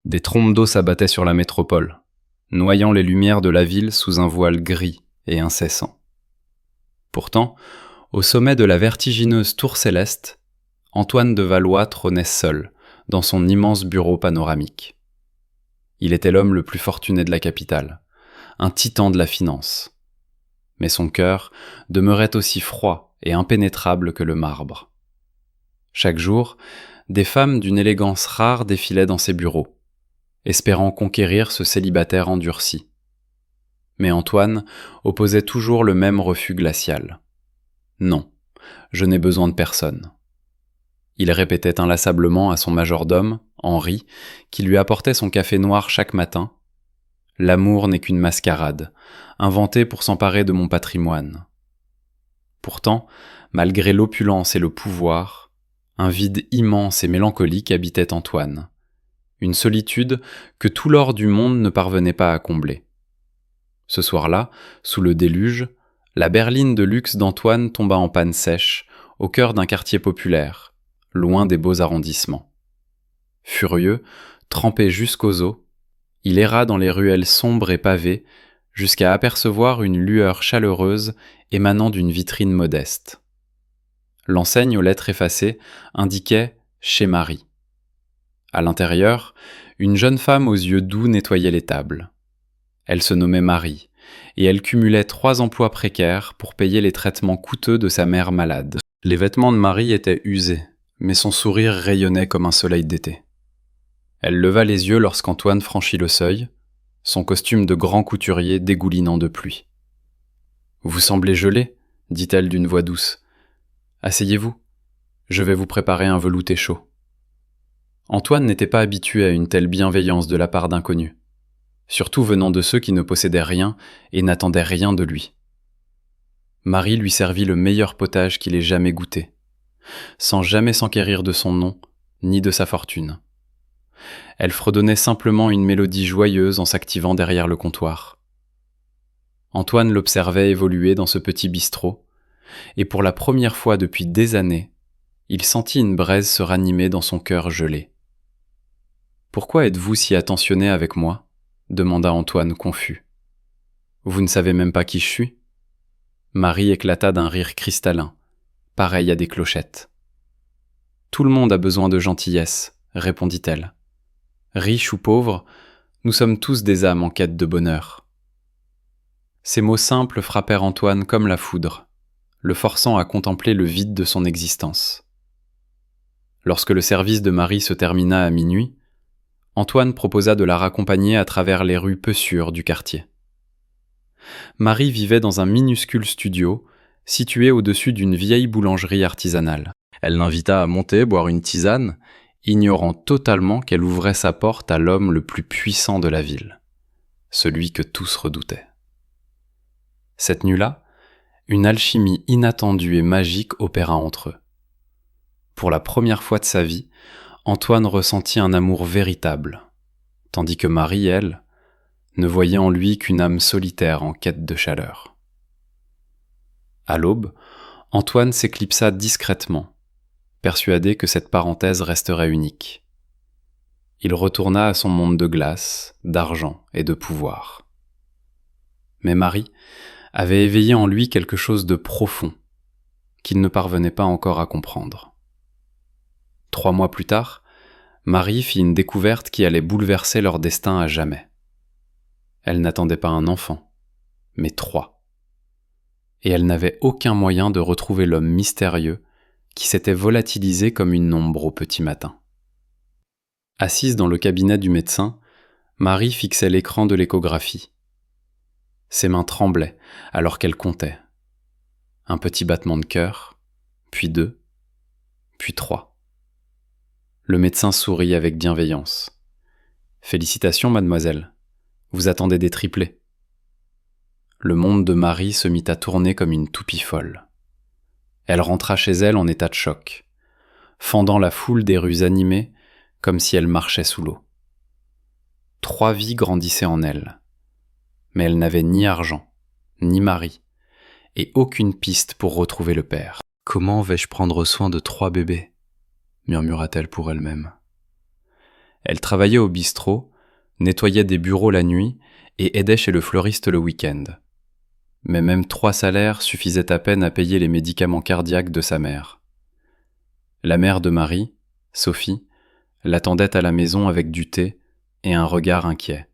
Des trompes d'eau s'abattaient sur la métropole, noyant les lumières de la ville sous un voile gris et incessant. Pourtant, au sommet de la vertigineuse tour céleste, Antoine de Valois trônait seul, dans son immense bureau panoramique. Il était l'homme le plus fortuné de la capitale, un titan de la finance. Mais son cœur demeurait aussi froid et impénétrable que le marbre. Chaque jour, des femmes d'une élégance rare défilaient dans ses bureaux, espérant conquérir ce célibataire endurci. Mais Antoine opposait toujours le même refus glacial. « Non, je n'ai besoin de personne. » Il répétait inlassablement à son majordome, Henri, qui lui apportait son café noir chaque matin. « L'amour n'est qu'une mascarade, inventée pour s'emparer de mon patrimoine. » Pourtant, malgré l'opulence et le pouvoir, un vide immense et mélancolique habitait Antoine. Une solitude que tout l'or du monde ne parvenait pas à combler. Ce soir-là, sous le déluge, la berline de luxe d'Antoine tomba en panne sèche, au cœur d'un quartier populaire, loin des beaux arrondissements. Furieux, trempé jusqu'aux os, il erra dans les ruelles sombres et pavées, jusqu'à apercevoir une lueur chaleureuse émanant d'une vitrine modeste. L'enseigne aux lettres effacées indiquait « Chez Marie ». À l'intérieur, une jeune femme aux yeux doux nettoyait les tables. Elle se nommait Marie, et elle cumulait 3 emplois précaires pour payer les traitements coûteux de sa mère malade. Les vêtements de Marie étaient usés, mais son sourire rayonnait comme un soleil d'été. Elle leva les yeux lorsqu'Antoine franchit le seuil, son costume de grand couturier dégoulinant de pluie. « Vous semblez gelé, » dit-elle d'une voix douce. « Asseyez-vous, je vais vous préparer un velouté chaud. » Antoine n'était pas habitué à une telle bienveillance de la part d'inconnus, surtout venant de ceux qui ne possédaient rien et n'attendaient rien de lui. Marie lui servit le meilleur potage qu'il ait jamais goûté, sans jamais s'enquérir de son nom ni de sa fortune. Elle fredonnait simplement une mélodie joyeuse en s'activant derrière le comptoir. Antoine l'observait évoluer dans ce petit bistrot, et pour la première fois depuis des années, il sentit une braise se ranimer dans son cœur gelé. « Pourquoi êtes-vous si attentionné avec moi ?» demanda Antoine confus. « Vous ne savez même pas qui je suis ?» Marie éclata d'un rire cristallin, pareil à des clochettes. « Tout le monde a besoin de gentillesse, » répondit-elle. « Riche ou pauvre, nous sommes tous des âmes en quête de bonheur. » Ces mots simples frappèrent Antoine comme la foudre, le forçant à contempler le vide de son existence. Lorsque le service de Marie se termina à minuit, Antoine proposa de la raccompagner à travers les rues peu sûres du quartier. Marie vivait dans un minuscule studio, situé au-dessus d'une vieille boulangerie artisanale. Elle l'invita à monter boire une tisane, ignorant totalement qu'elle ouvrait sa porte à l'homme le plus puissant de la ville, celui que tous redoutaient. Cette nuit-là, une alchimie inattendue et magique opéra entre eux. Pour la première fois de sa vie, Antoine ressentit un amour véritable, tandis que Marie, elle, ne voyait en lui qu'une âme solitaire en quête de chaleur. À l'aube, Antoine s'éclipsa discrètement, persuadé que cette parenthèse resterait unique. Il retourna à son monde de glace, d'argent et de pouvoir. Mais Marie avait éveillé en lui quelque chose de profond, qu'il ne parvenait pas encore à comprendre. 3 mois plus tard, Marie fit une découverte qui allait bouleverser leur destin à jamais. Elle n'attendait pas un enfant, mais 3. Et elle n'avait aucun moyen de retrouver l'homme mystérieux qui s'était volatilisé comme une ombre au petit matin. Assise dans le cabinet du médecin, Marie fixait l'écran de l'échographie. Ses mains tremblaient alors qu'elle comptait. Un petit battement de cœur, puis 2, puis 3. Le médecin sourit avec bienveillance. « Félicitations, mademoiselle. Vous attendez des triplés. » Le monde de Marie se mit à tourner comme une toupie folle. Elle rentra chez elle en état de choc, fendant la foule des rues animées comme si elle marchait sous l'eau. 3 vies grandissaient en elle, mais elle n'avait ni argent, ni mari, et aucune piste pour retrouver le père. « Comment vais-je prendre soin de 3 bébés ?» murmura-t-elle pour elle-même. Elle travaillait au bistrot, nettoyait des bureaux la nuit et aidait chez le fleuriste le week-end. Mais même 3 salaires suffisaient à peine à payer les médicaments cardiaques de sa mère. La mère de Marie, Sophie, l'attendait à la maison avec du thé et un regard inquiet.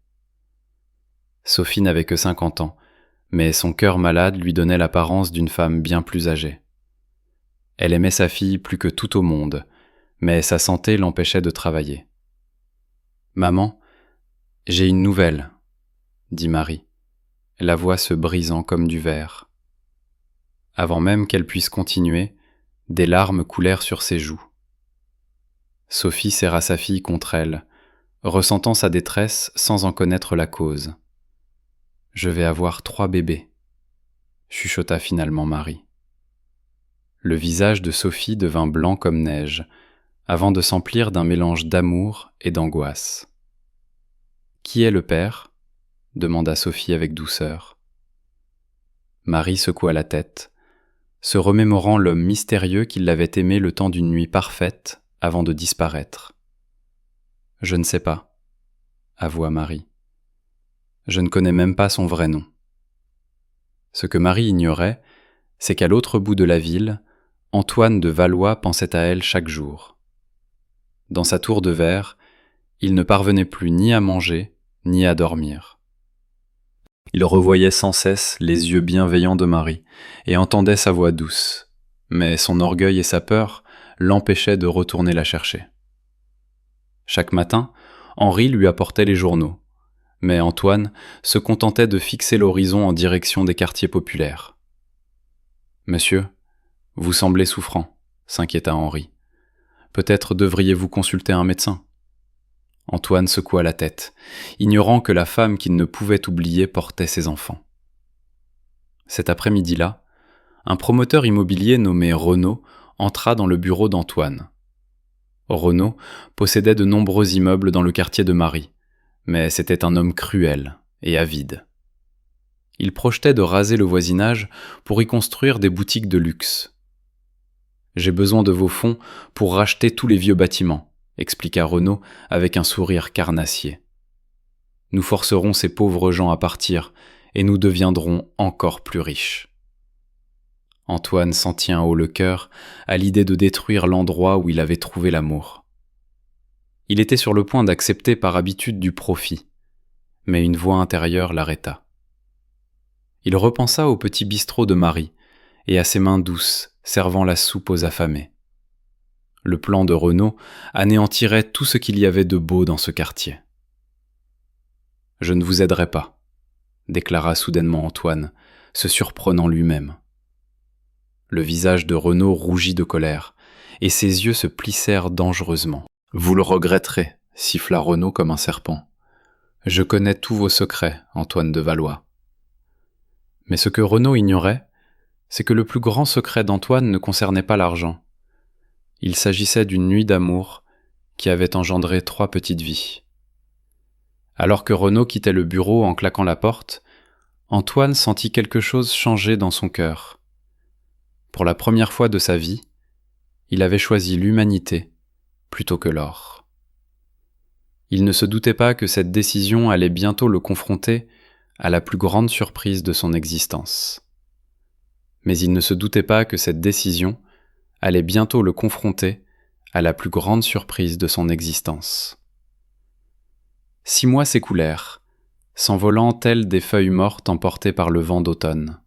Sophie n'avait que 50 ans, mais son cœur malade lui donnait l'apparence d'une femme bien plus âgée. Elle aimait sa fille plus que tout au monde, mais sa santé l'empêchait de travailler. « Maman, j'ai une nouvelle, » dit Marie, la voix se brisant comme du verre. Avant même qu'elle puisse continuer, des larmes coulèrent sur ses joues. Sophie serra sa fille contre elle, ressentant sa détresse sans en connaître la cause. « Je vais avoir 3 bébés, » chuchota finalement Marie. Le visage de Sophie devint blanc comme neige, avant de s'emplir d'un mélange d'amour et d'angoisse. « Qui est le père ?» demanda Sophie avec douceur. Marie secoua la tête, se remémorant l'homme mystérieux qui l'avait aimée le temps d'une nuit parfaite avant de disparaître. « Je ne sais pas, » avoua Marie. « Je ne connais même pas son vrai nom. » Ce que Marie ignorait, c'est qu'à l'autre bout de la ville, Antoine de Valois pensait à elle chaque jour. Dans sa tour de verre, il ne parvenait plus ni à manger, ni à dormir. Il revoyait sans cesse les yeux bienveillants de Marie et entendait sa voix douce, mais son orgueil et sa peur l'empêchaient de retourner la chercher. Chaque matin, Henri lui apportait les journaux, mais Antoine se contentait de fixer l'horizon en direction des quartiers populaires. « Monsieur, vous semblez souffrant, » s'inquiéta Henri. « Peut-être devriez-vous consulter un médecin. » Antoine secoua la tête, ignorant que la femme qu'il ne pouvait oublier portait ses enfants. Cet après-midi-là, un promoteur immobilier nommé Renaud entra dans le bureau d'Antoine. Renaud possédait de nombreux immeubles dans le quartier de Marie, mais c'était un homme cruel et avide. Il projetait de raser le voisinage pour y construire des boutiques de luxe. « J'ai besoin de vos fonds pour racheter tous les vieux bâtiments, » expliqua Renaud avec un sourire carnassier. « Nous forcerons ces pauvres gens à partir et nous deviendrons encore plus riches. » Antoine sentit un haut le cœur à l'idée de détruire l'endroit où il avait trouvé l'amour. Il était sur le point d'accepter par habitude du profit, mais une voix intérieure l'arrêta. Il repensa au petit bistrot de Marie et à ses mains douces servant la soupe aux affamés. Le plan de Renaud anéantirait tout ce qu'il y avait de beau dans ce quartier. « Je ne vous aiderai pas, » déclara soudainement Antoine, se surprenant lui-même. Le visage de Renaud rougit de colère, et ses yeux se plissèrent dangereusement. « Vous le regretterez, » siffla Renaud comme un serpent. « Je connais tous vos secrets, Antoine de Valois. » Mais ce que Renaud ignorait, c'est que le plus grand secret d'Antoine ne concernait pas l'argent. Il s'agissait d'une nuit d'amour qui avait engendré 3 petites vies. Alors que Renaud quittait le bureau en claquant la porte, Antoine sentit quelque chose changer dans son cœur. Pour la première fois de sa vie, il avait choisi l'humanité plutôt que l'or. Il ne se doutait pas que cette décision allait bientôt le confronter à la plus grande surprise de son existence. Mais il ne se doutait pas que cette décision allait bientôt le confronter à la plus grande surprise de son existence. 6 mois s'écoulèrent, s'envolant telles des feuilles mortes emportées par le vent d'automne.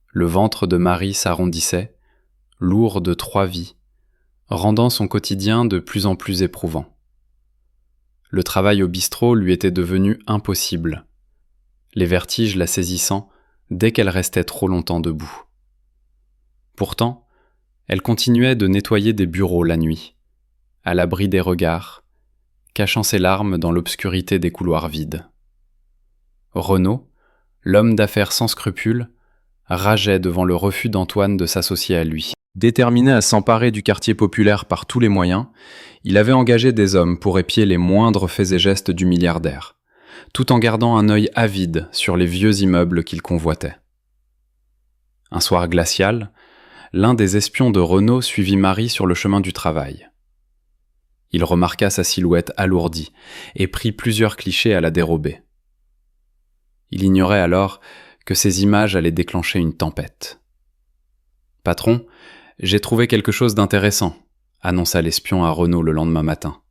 Le ventre de Marie s'arrondissait, lourd de 3 vies, rendant son quotidien de plus en plus éprouvant. Le travail au bistrot lui était devenu impossible, les vertiges la saisissant dès qu'elle restait trop longtemps debout. Pourtant, elle continuait de nettoyer des bureaux la nuit, à l'abri des regards, cachant ses larmes dans l'obscurité des couloirs vides. Renaud, l'homme d'affaires sans scrupules, rageait devant le refus d'Antoine de s'associer à lui. Déterminé à s'emparer du quartier populaire par tous les moyens, il avait engagé des hommes pour épier les moindres faits et gestes du milliardaire, tout en gardant un œil avide sur les vieux immeubles qu'il convoitait. Un soir glacial, l'un des espions de Renaud suivit Marie sur le chemin du travail. Il remarqua sa silhouette alourdie et prit plusieurs clichés à la dérobée. Il ignorait alors que ces images allaient déclencher une tempête. « Patron, j'ai trouvé quelque chose d'intéressant », annonça l'espion à Renaud le lendemain matin.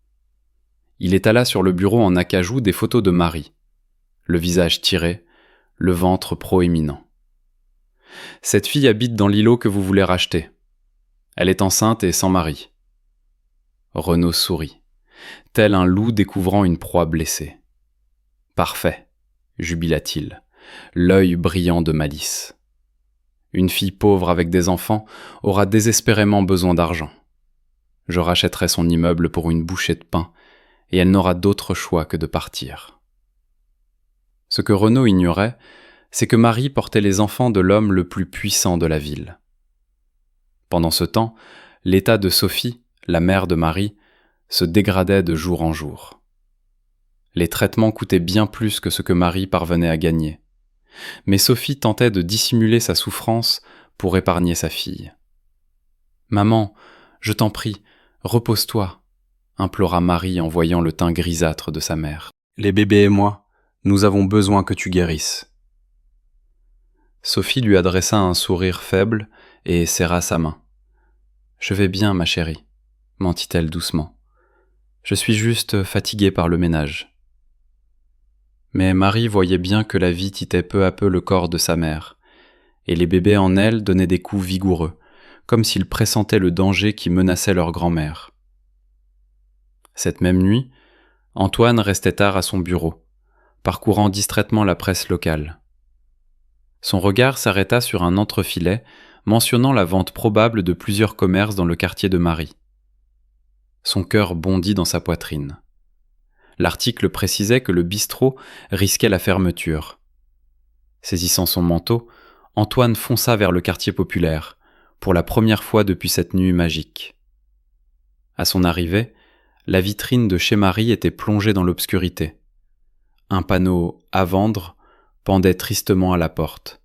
Il étala sur le bureau en acajou des photos de Marie, le visage tiré, le ventre proéminent. « Cette fille habite dans l'îlot que vous voulez racheter. Elle est enceinte et sans mari. » Renaud sourit, tel un loup découvrant une proie blessée. « Parfait, » jubila-t-il, l'œil brillant de malice. Une fille pauvre avec des enfants aura désespérément besoin d'argent. Je rachèterai son immeuble pour une bouchée de pain, et elle n'aura d'autre choix que de partir. Ce que Renaud ignorait, c'est que Marie portait les enfants de l'homme le plus puissant de la ville. Pendant ce temps, l'état de Sophie, la mère de Marie, se dégradait de jour en jour. Les traitements coûtaient bien plus que ce que Marie parvenait à gagner. Mais Sophie tentait de dissimuler sa souffrance pour épargner sa fille. « Maman, je t'en prie, repose-toi », implora Marie en voyant le teint grisâtre de sa mère. « Les bébés et moi, nous avons besoin que tu guérisses. » Sophie lui adressa un sourire faible et serra sa main. « Je vais bien, ma chérie, » mentit-elle doucement. « Je suis juste fatiguée par le ménage. » Mais Marie voyait bien que la vie titait peu à peu le corps de sa mère, et les bébés en elle donnaient des coups vigoureux, comme s'ils pressentaient le danger qui menaçait leur grand-mère. Cette même nuit, Antoine restait tard à son bureau, parcourant distraitement la presse locale. Son regard s'arrêta sur un entrefilet mentionnant la vente probable de plusieurs commerces dans le quartier de Marie. Son cœur bondit dans sa poitrine. L'article précisait que le bistrot risquait la fermeture. Saisissant son manteau, Antoine fonça vers le quartier populaire, pour la première fois depuis cette nuit magique. À son arrivée, la vitrine de chez Marie était plongée dans l'obscurité. Un panneau « À vendre » pendait tristement à la porte.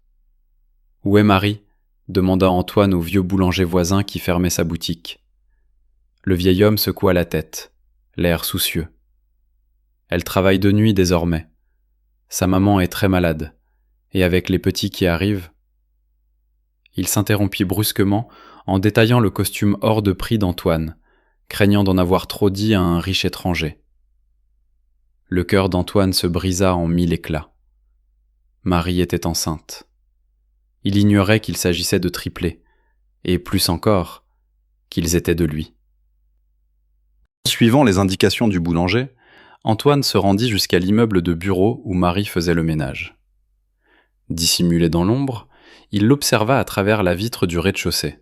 « Où est Marie ?» demanda Antoine au vieux boulanger voisin qui fermait sa boutique. Le vieil homme secoua la tête, l'air soucieux. Elle travaille de nuit désormais. Sa maman est très malade, et avec les petits qui arrivent... Il s'interrompit brusquement en détaillant le costume hors de prix d'Antoine, craignant d'en avoir trop dit à un riche étranger. Le cœur d'Antoine se brisa en 1000 éclats. Marie était enceinte. Il ignorait qu'il s'agissait de triplés, et plus encore, qu'ils étaient de lui. Suivant les indications du boulanger, Antoine se rendit jusqu'à l'immeuble de bureau où Marie faisait le ménage. Dissimulé dans l'ombre, il l'observa à travers la vitre du rez-de-chaussée.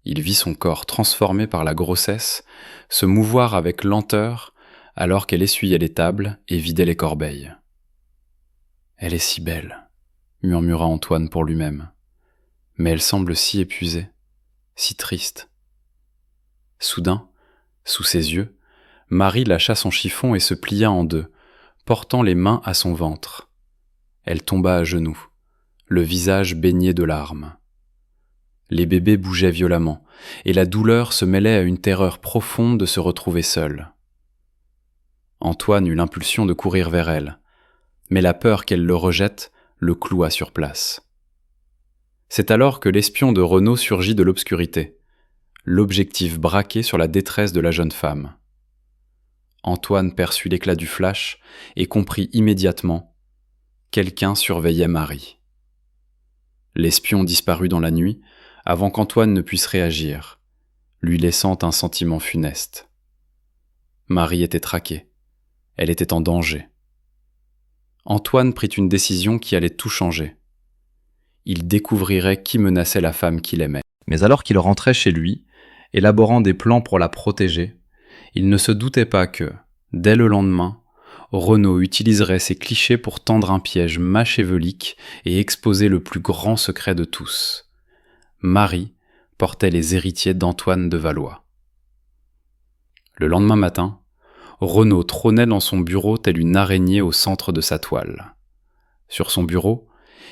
Il vit son corps transformé par la grossesse se mouvoir avec lenteur alors qu'elle essuyait les tables et vidait les corbeilles. « Elle est si belle », murmura Antoine pour lui-même. « Mais elle semble si épuisée, si triste. » Soudain, sous ses yeux, Marie lâcha son chiffon et se plia en deux, portant les mains à son ventre. Elle tomba à genoux, le visage baigné de larmes. Les bébés bougeaient violemment, et la douleur se mêlait à une terreur profonde de se retrouver seul. Antoine eut l'impulsion de courir vers elle, mais la peur qu'elle le rejette le cloua sur place. C'est alors que l'espion de Renaud surgit de l'obscurité, l'objectif braqué sur la détresse de la jeune femme. Antoine perçut l'éclat du flash et comprit immédiatement — quelqu'un surveillait Marie. L'espion disparut dans la nuit avant qu'Antoine ne puisse réagir, lui laissant un sentiment funeste. Marie était traquée, elle était en danger. Antoine prit une décision qui allait tout changer. Il découvrirait qui menaçait la femme qu'il aimait. Mais alors qu'il rentrait chez lui, élaborant des plans pour la protéger, il ne se doutait pas que, dès le lendemain, Renaud utiliserait ces clichés pour tendre un piège machévelique et exposer le plus grand secret de tous. Marie portait les héritiers d'Antoine de Valois. Le lendemain matin, Renaud trônait dans son bureau tel une araignée au centre de sa toile. Sur son bureau,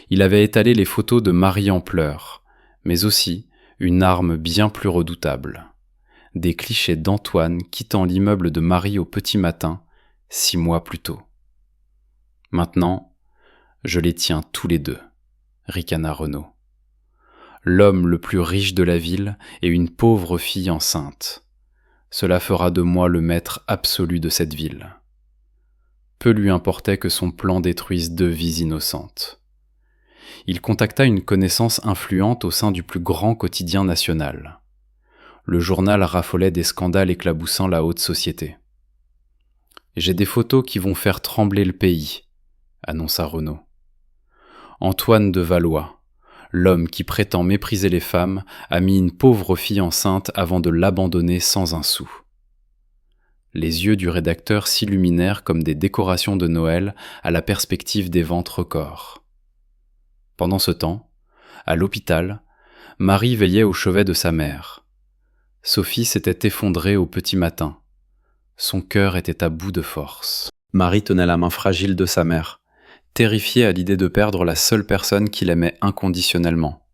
il avait étalé les photos de Marie en pleurs, mais aussi une arme bien plus redoutable. des clichés d'Antoine quittant l'immeuble de Marie au petit matin, 6 mois plus tôt. Maintenant, je les tiens tous les deux, ricana Renaud. L'homme le plus riche de la ville et une pauvre fille enceinte. Cela fera de moi le maître absolu de cette ville. Peu lui importait que son plan détruise 2 vies innocentes. Il contacta une connaissance influente au sein du plus grand quotidien national. Le journal raffolait des scandales éclaboussant la haute société. « J'ai des photos qui vont faire trembler le pays », annonça Renaud. Antoine de Valois, l'homme qui prétend mépriser les femmes, a mis une pauvre fille enceinte avant de l'abandonner sans un sou. Les yeux du rédacteur s'illuminèrent comme des décorations de Noël à la perspective des ventes records. Pendant ce temps, à l'hôpital, Marie veillait au chevet de sa mère. Sophie s'était effondrée au petit matin. Son cœur était à bout de force. Marie tenait la main fragile de sa mère, terrifiée à l'idée de perdre la seule personne qu'il aimait inconditionnellement.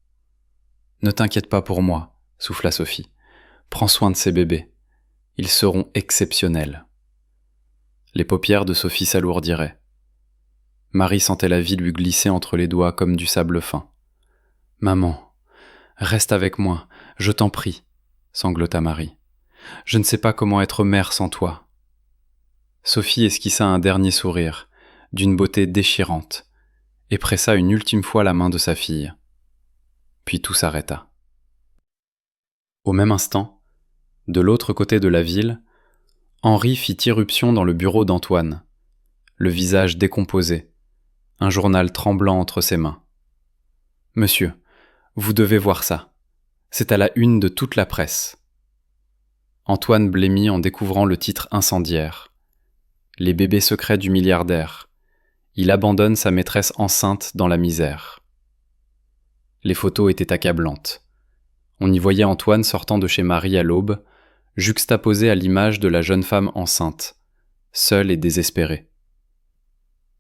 « Ne t'inquiète pas pour moi, » souffla Sophie. « Prends soin de ces bébés. Ils seront exceptionnels. » Les paupières de Sophie s'alourdiraient. Marie sentait la vie lui glisser entre les doigts comme du sable fin. « Maman, reste avec moi, je t'en prie, » sanglota Marie. « Je ne sais pas comment être mère sans toi. » Sophie esquissa un dernier sourire, d'une beauté déchirante, et pressa une ultime fois la main de sa fille. Puis tout s'arrêta. Au même instant, de l'autre côté de la ville, Henri fit irruption dans le bureau d'Antoine, le visage décomposé, un journal tremblant entre ses mains. « Monsieur, vous devez voir ça. C'est à la une de toute la presse. » Antoine blêmit en découvrant le titre incendiaire. « Les bébés secrets du milliardaire. Il abandonne sa maîtresse enceinte dans la misère. » Les photos étaient accablantes. On y voyait Antoine sortant de chez Marie à l'aube, juxtaposé à l'image de la jeune femme enceinte, seule et désespérée.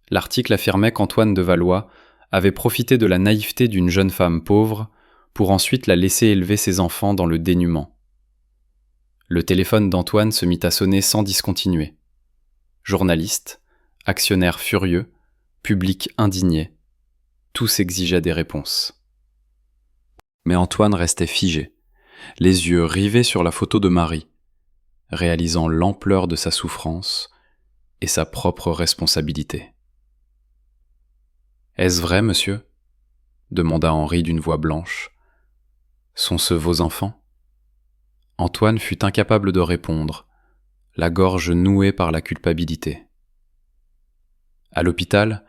L'article affirmait qu'Antoine de Valois avait profité de la naïveté d'une jeune femme pauvre pour ensuite la laisser élever ses enfants dans le dénuement. Le téléphone d'Antoine se mit à sonner sans discontinuer. Journalistes, actionnaires furieux, public indigné, tous exigeaient des réponses. Mais Antoine restait figé, les yeux rivés sur la photo de Marie, réalisant l'ampleur de sa souffrance et sa propre responsabilité. « Est-ce vrai, monsieur ?» demanda Henri d'une voix blanche. « Sont-ce vos enfants ?» Antoine fut incapable de répondre, la gorge nouée par la culpabilité. À l'hôpital,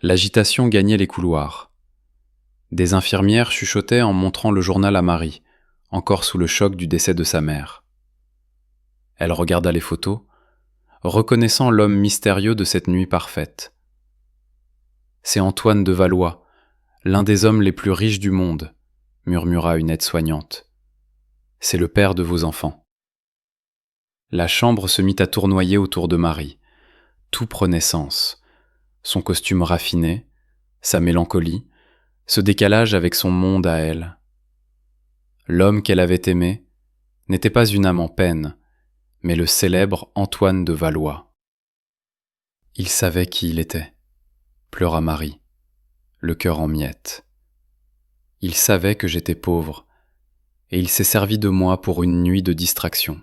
l'agitation gagnait les couloirs. Des infirmières chuchotaient en montrant le journal à Marie, encore sous le choc du décès de sa mère. Elle regarda les photos, reconnaissant l'homme mystérieux de cette nuit parfaite. « C'est Antoine de Valois, l'un des hommes les plus riches du monde, » murmura une aide-soignante. « C'est le père de vos enfants. » La chambre se mit à tournoyer autour de Marie. Tout prenait sens. Son costume raffiné, sa mélancolie, ce décalage avec son monde à elle. L'homme qu'elle avait aimé n'était pas une âme en peine, mais le célèbre Antoine de Valois. Il savait qui il était, pleura Marie, le cœur en miettes. Il savait que j'étais pauvre, et il s'est servi de moi pour une nuit de distraction.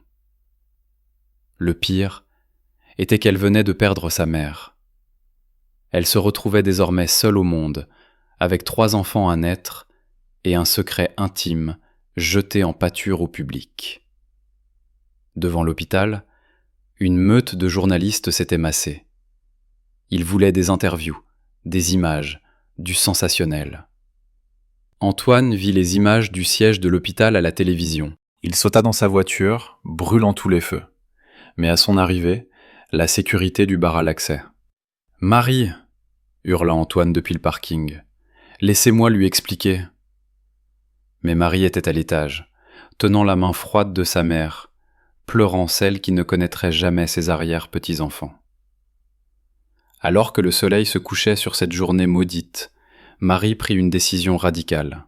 Le pire était qu'elle venait de perdre sa mère. Elle se retrouvait désormais seule au monde, avec 3 enfants à naître et un secret intime jeté en pâture au public. Devant l'hôpital, une meute de journalistes s'était massée. Ils voulaient des interviews, des images, du sensationnel. Antoine vit les images du siège de l'hôpital à la télévision. Il sauta dans sa voiture, brûlant tous les feux. Mais à son arrivée, la sécurité lui barra l'accès. « Marie !» hurla Antoine depuis le parking. « Laissez-moi lui expliquer. » Mais Marie était à l'étage, tenant la main froide de sa mère, pleurant celle qui ne connaîtrait jamais ses arrière-petits-enfants. Alors que le soleil se couchait sur cette journée maudite, Marie prit une décision radicale.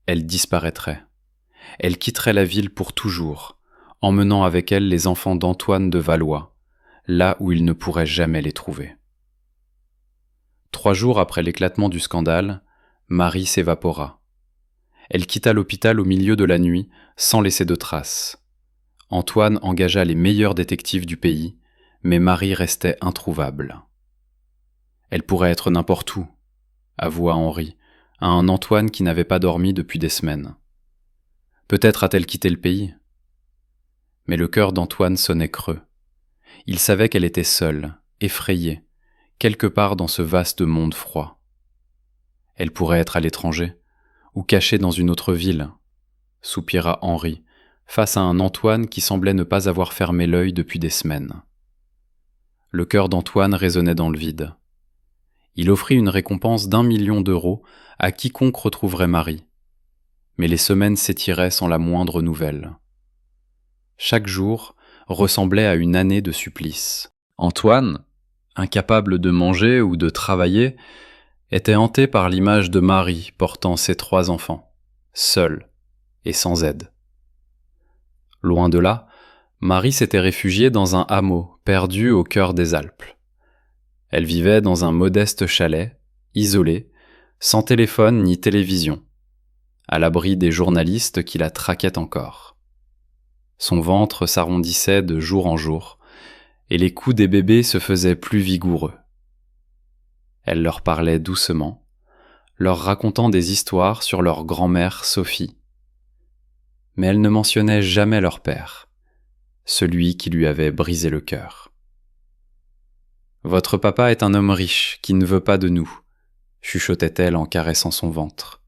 Elle disparaîtrait. Elle quitterait la ville pour toujours, emmenant avec elle les enfants d'Antoine de Valois, là où il ne pourrait jamais les trouver. 3 jours après l'éclatement du scandale, Marie s'évapora. Elle quitta l'hôpital au milieu de la nuit, sans laisser de traces. Antoine engagea les meilleurs détectives du pays, mais Marie restait introuvable. Elle pourrait être n'importe où, avoua Henri, à un Antoine qui n'avait pas dormi depuis des semaines. Peut-être a-t-elle quitté le pays. Mais le cœur d'Antoine sonnait creux. Il savait qu'elle était seule, effrayée, quelque part dans ce vaste monde froid. Elle pourrait être à l'étranger, ou cachée dans une autre ville, soupira Henri, face à un Antoine qui semblait ne pas avoir fermé l'œil depuis des semaines. Le cœur d'Antoine résonnait dans le vide. Il offrit une récompense d'1 million d'euros à quiconque retrouverait Marie. Mais les semaines s'étiraient sans la moindre nouvelle. Chaque jour ressemblait à une année de supplice. Antoine, incapable de manger ou de travailler, était hanté par l'image de Marie portant ses 3 enfants, seule et sans aide. Loin de là, Marie s'était réfugiée dans un hameau perdu au cœur des Alpes. Elle vivait dans un modeste chalet, isolé, sans téléphone ni télévision, à l'abri des journalistes qui la traquaient encore. Son ventre s'arrondissait de jour en jour, et les coups des bébés se faisaient plus vigoureux. Elle leur parlait doucement, leur racontant des histoires sur leur grand-mère Sophie. Mais elle ne mentionnait jamais leur père, celui qui lui avait brisé le cœur. « Votre papa est un homme riche qui ne veut pas de nous », chuchotait-elle en caressant son ventre.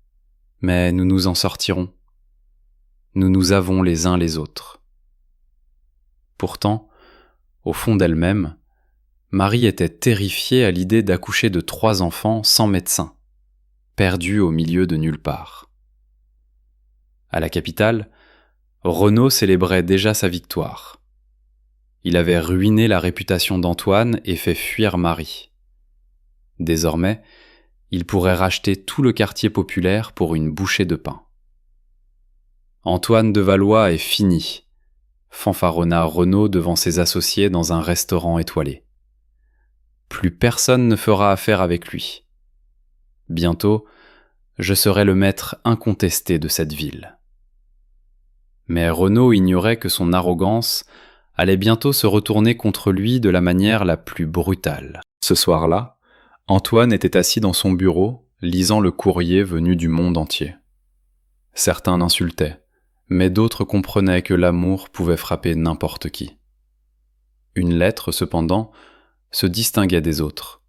« Mais nous nous en sortirons. Nous nous avons les uns les autres. » Pourtant, au fond d'elle-même, Marie était terrifiée à l'idée d'accoucher de 3 enfants sans médecin, perdus au milieu de nulle part. À la capitale, Renaud célébrait déjà sa victoire. Il avait ruiné la réputation d'Antoine et fait fuir Marie. Désormais, il pourrait racheter tout le quartier populaire pour une bouchée de pain. Antoine de Valois est fini, fanfaronna Renaud devant ses associés dans un restaurant étoilé. Plus personne ne fera affaire avec lui. Bientôt, je serai le maître incontesté de cette ville. Mais Renaud ignorait que son arrogance allait bientôt se retourner contre lui de la manière la plus brutale. Ce soir-là, Antoine était assis dans son bureau, lisant le courrier venu du monde entier. Certains l'insultaient, mais d'autres comprenaient que l'amour pouvait frapper n'importe qui. Une lettre, cependant, se distinguait des autres.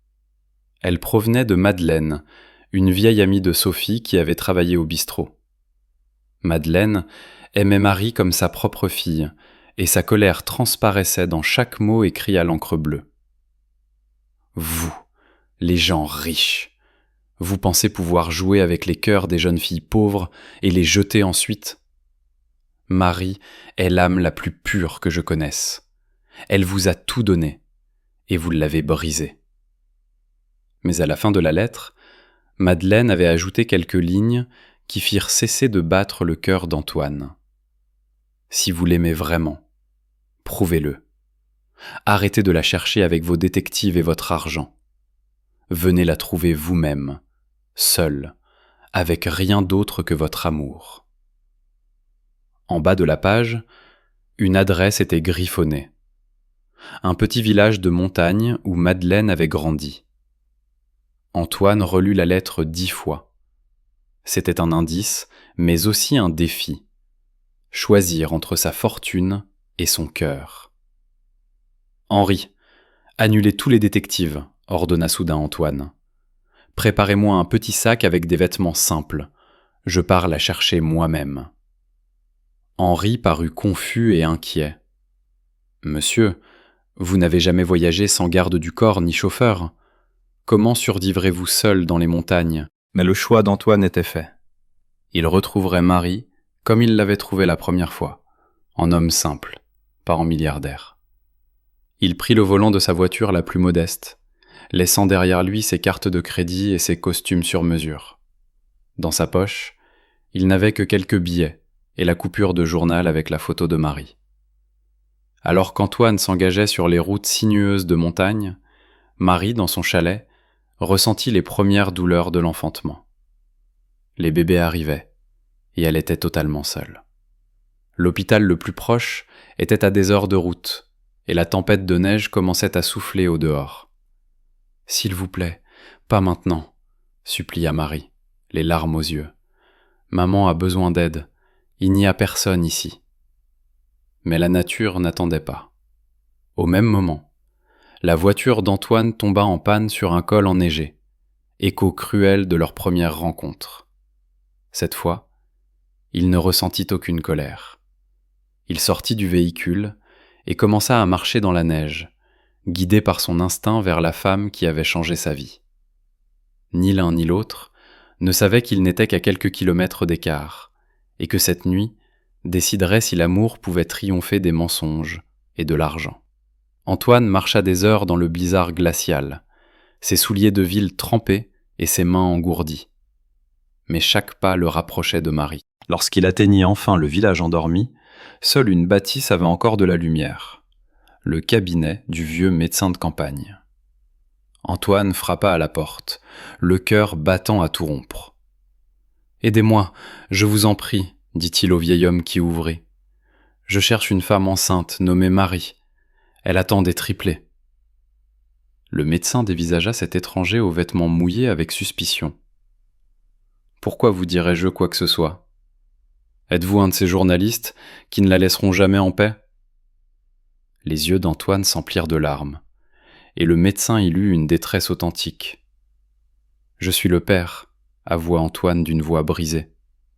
Elle provenait de Madeleine, une vieille amie de Sophie qui avait travaillé au bistrot. Madeleine aimait Marie comme sa propre fille, et sa colère transparaissait dans chaque mot écrit à l'encre bleue. « Vous, les gens riches, vous pensez pouvoir jouer avec les cœurs des jeunes filles pauvres et les jeter ensuite ? Marie est l'âme la plus pure que je connaisse. Elle vous a tout donné, et vous l'avez brisée. » Mais à la fin de la lettre, Madeleine avait ajouté quelques lignes qui firent cesser de battre le cœur d'Antoine. « Si vous l'aimez vraiment, prouvez-le. Arrêtez de la chercher avec vos détectives et votre argent. Venez la trouver vous-même, seule, avec rien d'autre que votre amour. » En bas de la page, une adresse était griffonnée. Un petit village de montagne où Madeleine avait grandi. Antoine relut la lettre 10 fois. C'était un indice, mais aussi un défi. Choisir entre sa fortune et son cœur. « Henri, annulez tous les détectives », ordonna soudain Antoine. « Préparez-moi un petit sac avec des vêtements simples. Je pars la chercher moi-même. » Henri parut confus et inquiet. « Monsieur, vous n'avez jamais voyagé sans garde du corps ni chauffeur. Comment survivrez-vous seul dans les montagnes ?» Mais le choix d'Antoine était fait. Il retrouverait Marie comme il l'avait trouvée la première fois, en homme simple, pas en milliardaire. Il prit le volant de sa voiture la plus modeste, laissant derrière lui ses cartes de crédit et ses costumes sur mesure. Dans sa poche, il n'avait que quelques billets et la coupure de journal avec la photo de Marie. Alors qu'Antoine s'engageait sur les routes sinueuses de montagne, Marie, dans son chalet, ressentit les premières douleurs de l'enfantement. Les bébés arrivaient, et elle était totalement seule. L'hôpital le plus proche était à des heures de route, et la tempête de neige commençait à souffler au dehors. « S'il vous plaît, pas maintenant », supplia Marie, les larmes aux yeux. « Maman a besoin d'aide, il n'y a personne ici. » Mais la nature n'attendait pas. Au même moment, la voiture d'Antoine tomba en panne sur un col enneigé, écho cruel de leur première rencontre. Cette fois, il ne ressentit aucune colère. Il sortit du véhicule et commença à marcher dans la neige, guidé par son instinct vers la femme qui avait changé sa vie. Ni l'un ni l'autre ne savaient qu'ils n'étaient qu'à quelques kilomètres d'écart, et que cette nuit déciderait si l'amour pouvait triompher des mensonges et de l'argent. Antoine marcha des heures dans le blizzard glacial, ses souliers de ville trempés et ses mains engourdies. Mais chaque pas le rapprochait de Marie. Lorsqu'il atteignit enfin le village endormi, seule une bâtisse avait encore de la lumière, le cabinet du vieux médecin de campagne. Antoine frappa à la porte, le cœur battant à tout rompre. « Aidez-moi, je vous en prie, » dit-il au vieil homme qui ouvrit. « Je cherche une femme enceinte nommée Marie. Elle attend des triplés. » Le médecin dévisagea cet étranger aux vêtements mouillés avec suspicion. « Pourquoi vous dirais-je quoi que ce soit ? Êtes-vous un de ces journalistes qui ne la laisseront jamais en paix ?» Les yeux d'Antoine s'emplirent de larmes, et le médecin y lut une détresse authentique. « Je suis le père, » avoua Antoine d'une voix brisée.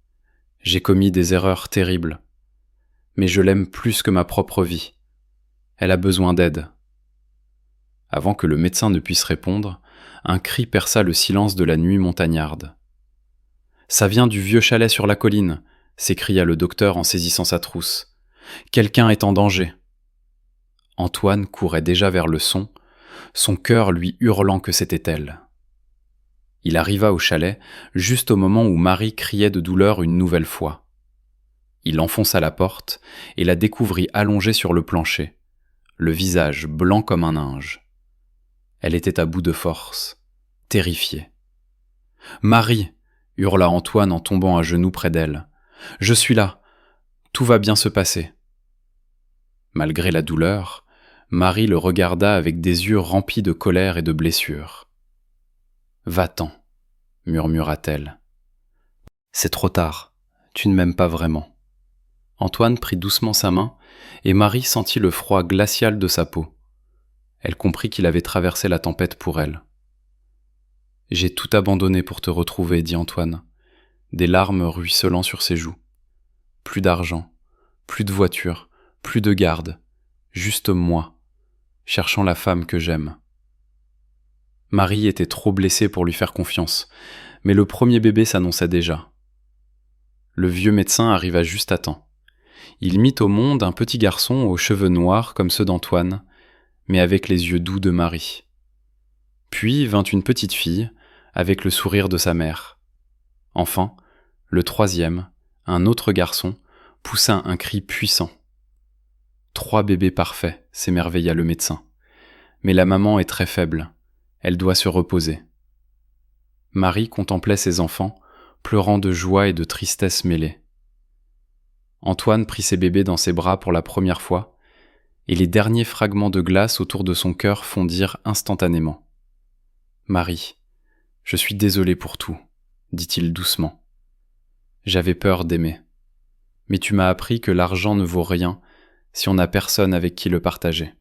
« J'ai commis des erreurs terribles, mais je l'aime plus que ma propre vie. Elle a besoin d'aide. » Avant que le médecin ne puisse répondre, un cri perça le silence de la nuit montagnarde. « Ça vient du vieux chalet sur la colline !» s'écria le docteur en saisissant sa trousse. « Quelqu'un est en danger !» Antoine courait déjà vers le son cœur lui hurlant que c'était elle. Il arriva au chalet juste au moment où Marie criait de douleur une nouvelle fois. Il enfonça la porte et la découvrit allongée sur le plancher, le visage blanc comme un linge. Elle était à bout de force, terrifiée. « Marie !» hurla Antoine en tombant à genoux près d'elle. « Je suis là, tout va bien se passer. » Malgré la douleur, Marie le regarda avec des yeux remplis de colère et de blessures. « Va-t'en, » murmura-t-elle. « C'est trop tard, tu ne m'aimes pas vraiment. » Antoine prit doucement sa main, et Marie sentit le froid glacial de sa peau. Elle comprit qu'il avait traversé la tempête pour elle. « J'ai tout abandonné pour te retrouver, » dit Antoine, des larmes ruisselant sur ses joues. « Plus d'argent, plus de voiture, plus de garde, juste moi, cherchant la femme que j'aime. » Marie était trop blessée pour lui faire confiance, mais le premier bébé s'annonçait déjà. Le vieux médecin arriva juste à temps. Il mit au monde un petit garçon aux cheveux noirs comme ceux d'Antoine, mais avec les yeux doux de Marie. Puis vint une petite fille, avec le sourire de sa mère. Enfin, le troisième, un autre garçon, poussa un cri puissant. « 3 bébés parfaits, s'émerveilla le médecin. Mais la maman est très faible. Elle doit se reposer. » Marie contemplait ses enfants, pleurant de joie et de tristesse mêlée. Antoine prit ses bébés dans ses bras pour la première fois, et les derniers fragments de glace autour de son cœur fondirent instantanément. « Marie, je suis désolé pour tout, » dit-il doucement. « J'avais peur d'aimer. Mais tu m'as appris que l'argent ne vaut rien si on n'a personne avec qui le partager. »«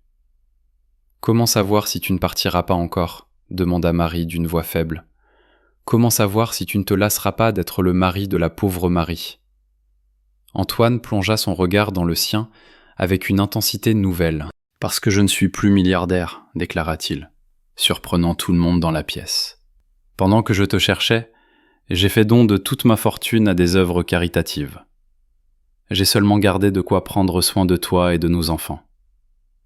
Comment savoir si tu ne partiras pas encore ?» demanda Marie d'une voix faible. « Comment savoir si tu ne te lasseras pas d'être le mari de la pauvre Marie ?» Antoine plongea son regard dans le sien avec une intensité nouvelle. « Parce que je ne suis plus milliardaire, » déclara-t-il, surprenant tout le monde dans la pièce. « Pendant que je te cherchais, j'ai fait don de toute ma fortune à des œuvres caritatives. J'ai seulement gardé de quoi prendre soin de toi et de nos enfants. »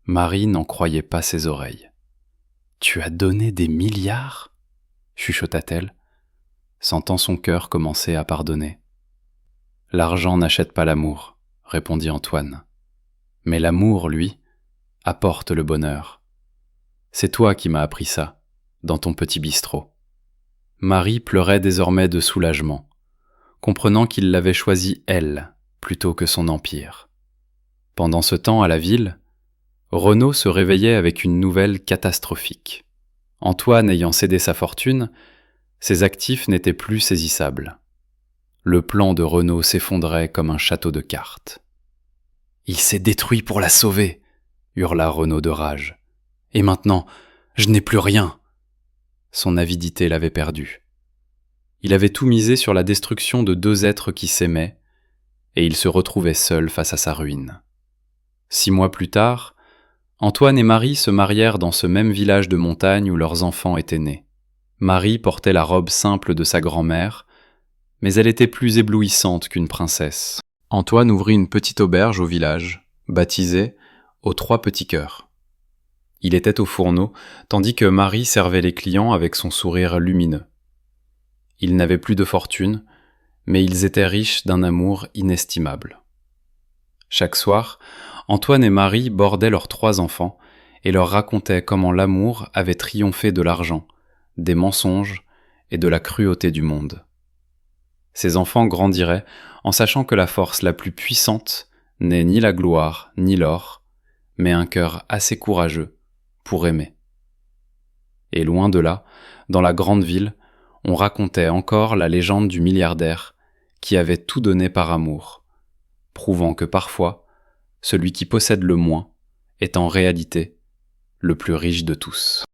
Marie n'en croyait pas ses oreilles. « Tu as donné des milliards ?» chuchota-t-elle, sentant son cœur commencer à pardonner. L'argent n'achète pas l'amour, répondit Antoine. Mais l'amour, lui, apporte le bonheur. C'est toi qui m'as appris ça, dans ton petit bistrot. Marie pleurait désormais de soulagement, comprenant qu'il l'avait choisie elle, plutôt que son empire. Pendant ce temps, à la ville, Renaud se réveillait avec une nouvelle catastrophique. Antoine ayant cédé sa fortune, ses actifs n'étaient plus saisissables. Le plan de Renaud s'effondrait comme un château de cartes. « Il s'est détruit pour la sauver !» hurla Renaud de rage. « Et maintenant, je n'ai plus rien !» Son avidité l'avait perdu. Il avait tout misé sur la destruction de deux êtres qui s'aimaient, et il se retrouvait seul face à sa ruine. 6 mois plus tard, Antoine et Marie se marièrent dans ce même village de montagne où leurs enfants étaient nés. Marie portait la robe simple de sa grand-mère, mais elle était plus éblouissante qu'une princesse. Antoine ouvrit une petite auberge au village, baptisée « Aux 3 petits cœurs ». Il était au fourneau, tandis que Marie servait les clients avec son sourire lumineux. Ils n'avaient plus de fortune, mais ils étaient riches d'un amour inestimable. Chaque soir, Antoine et Marie bordaient leurs 3 enfants et leur racontaient comment l'amour avait triomphé de l'argent, des mensonges et de la cruauté du monde. Ces enfants grandiraient en sachant que la force la plus puissante n'est ni la gloire ni l'or, mais un cœur assez courageux pour aimer. Et loin de là, dans la grande ville, on racontait encore la légende du milliardaire qui avait tout donné par amour, prouvant que parfois, celui qui possède le moins est en réalité le plus riche de tous.